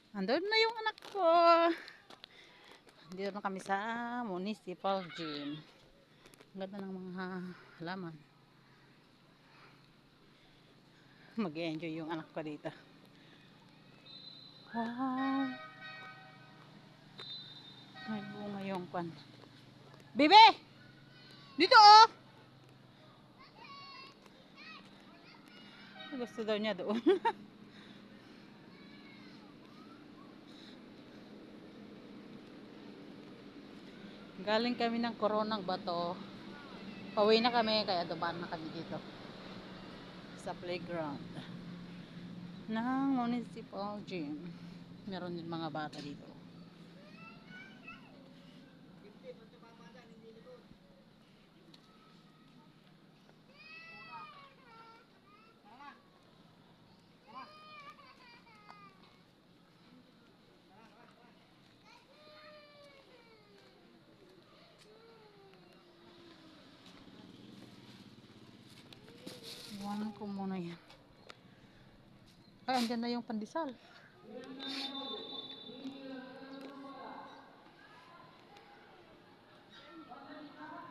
Andun na yung anak ko. Dito na kami sa municipal gym. Ang ganda ng mga halaman. Mag-enjoy yung anak ko dito. Wow. May bunga yung kwan. Bebe! Dito oh! Gusto daw niya doon. Galing kami ng Coronang Bato. Pauwi na kami kaya dumaan na kami dito. Sa playground ng municipal gym. Meron din mga bata dito. Iwanan ko muna yan. Ay, andyan na yung pandesal.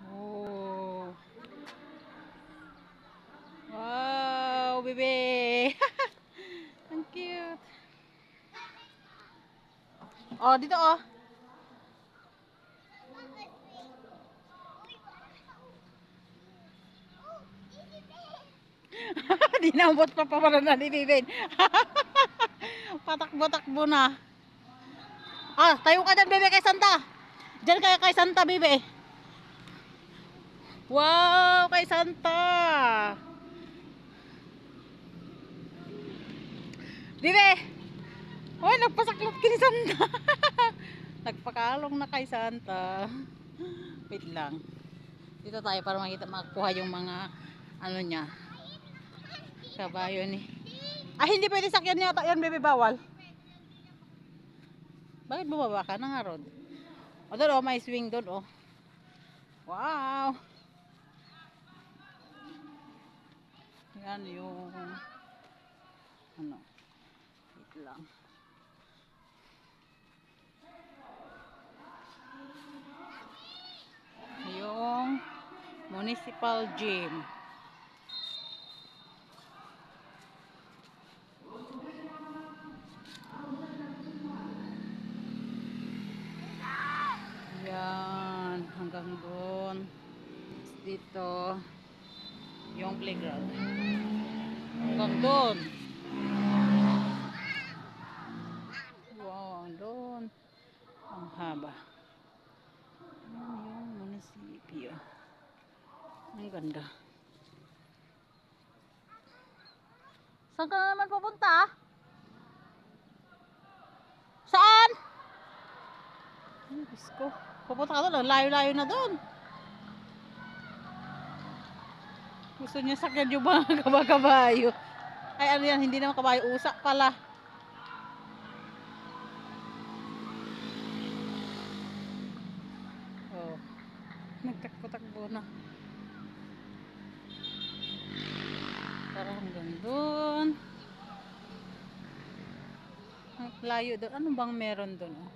Oh. Wow, bebe. Ang cute. Oh, dito oh. Dinambot pa para na ni Bebe. Patakbo-takbo na. Ah, tayo ka dyan, bebe, kay Santa. Diyan kaya kay Santa, bebe. Wow, kay Santa. Bebe. Hoy, nagpasaklot kay Santa. Nagpakalong na kay Santa. Wait lang. Dito tayo para makita, makakuha yung mga ano niya. Kabayo ni. Ah, hindi pwede sakyan niya yan, bebe, bawal. Bakit bumaba ka na nga, Rod? O, doon, oh, may swing doon, oh. Wow! Yan yung ano, wait lang. Yung municipal gym. Yan, hanggang doon. Dito yung playground. Hanggang doon. Wow, doon. Ang haba. Yan yung munisipyo. Ang ganda. Saan ka na naman pupunta? Saan? Ay, Diyos ko. Pupunta ka doon. Layo-layo na doon. Gusto niya sakyan yung mga kabayo. Ay, ano yan? Hindi naman kabayo. Usak pala. Oh. Nagtakbo-takbo na. Para hanggang doon. Ang layo doon. Ano bang meron doon? Oh?